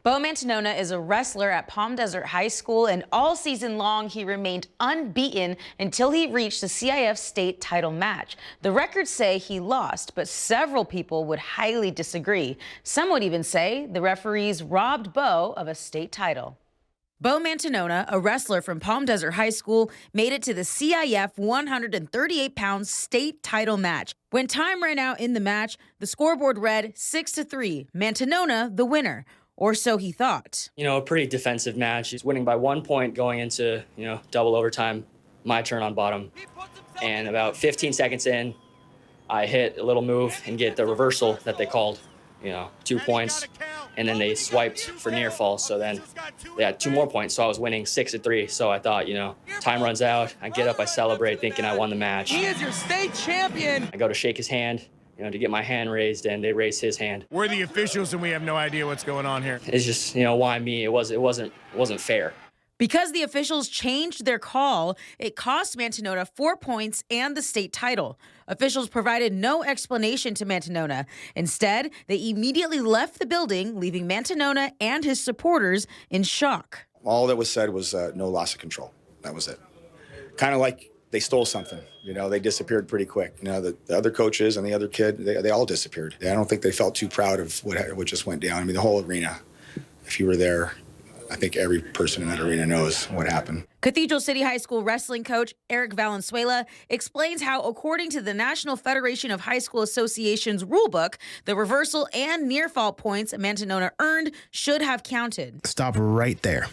Beau Mantanona is a wrestler at Palm Desert High School, and all season long he remained unbeaten until he reached the CIF state title match. The records say he lost, but several people would highly disagree. Some would even say the referees robbed Beau of a state title. Beau Mantanona, a wrestler from Palm Desert High School, made it to the CIF 138-pound state title match. When time ran out in the match, the scoreboard read 6-3, Mantanona the winner. Or so he thought. A pretty defensive match. He's winning by 1 point going into, double overtime. My turn on bottom. And about 15 seconds in, I hit a little move and get the reversal that they called, 2 points. And then they swiped for near fall. So then they had 2 more points. So I was winning 6-3. So I thought, time runs out. I get up, I celebrate thinking I won the match. He is your state champion. I go to shake his hand. To get my hand raised, and they raised his hand. We're the officials, and we have no idea what's going on here. It's just, why me? It wasn't fair. Because the officials changed their call, it cost Mantanona 4 points and the state title. Officials provided no explanation to Mantanona. Instead, they immediately left the building, leaving Mantanona and his supporters in shock. All that was said was no loss of control. That was it. Kind of like they stole something. They disappeared pretty quick. The other coaches and the other kid, they all disappeared. I don't think they felt too proud of what just went down. I mean, the whole arena, if you were there, I think every person in that arena knows what happened. Cathedral City High School wrestling coach Eric Valenzuela explains how, according to the National Federation of High School Associations rulebook, the reversal and near fall points Mantanona earned should have counted. Stop right there.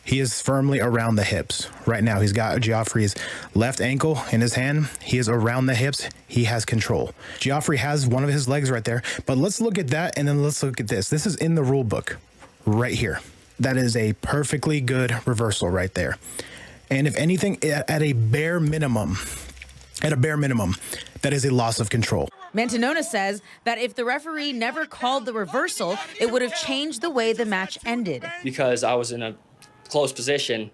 He is firmly around the hips. Right now, he's got Geoffrey's left ankle in his hand. He is around the hips. He has control. Geoffrey has one of his legs right there. But let's look at that, and then let's look at this. This is in the rule book right here. That is a perfectly good reversal right there. And if anything, at a bare minimum, that is a loss of control. Mantanona says that if the referee never called the reversal, it would have changed the way the match ended. Because I was in a close position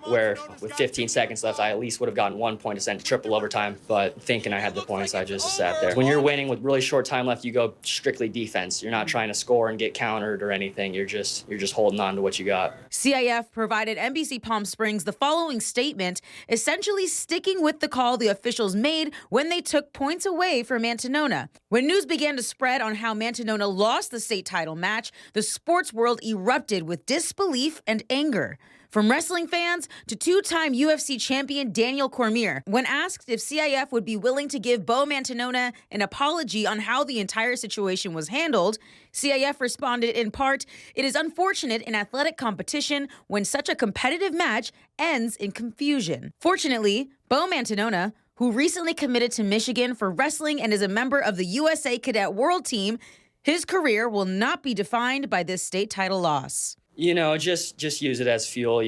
where with 15 seconds left, I at least would have gotten 1 point to send to triple overtime, but thinking I had the points, I just sat there. When you're winning with really short time left, you go strictly defense. You're not trying to score and get countered or anything. You're just holding on to what you got. CIF provided NBC Palm Springs the following statement, essentially sticking with the call the officials made when they took points away from Mantanona. When news began to spread on how Mantanona lost the state title match, the sports world erupted with disbelief and anger. From wrestling fans to two-time UFC champion Daniel Cormier. When asked if CIF would be willing to give Beau Mantanona an apology on how the entire situation was handled, CIF responded in part, "It is unfortunate in athletic competition when such a competitive match ends in confusion." Fortunately, Beau Mantanona, who recently committed to Michigan for wrestling and is a member of the USA Cadet World Team, his career will not be defined by this state title loss. Just use it as fuel,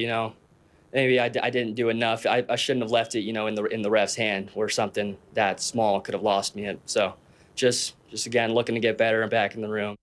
Maybe I didn't do enough. I shouldn't have left it, in the ref's hand where something that small could have lost me. So just again, looking to get better and back in the room.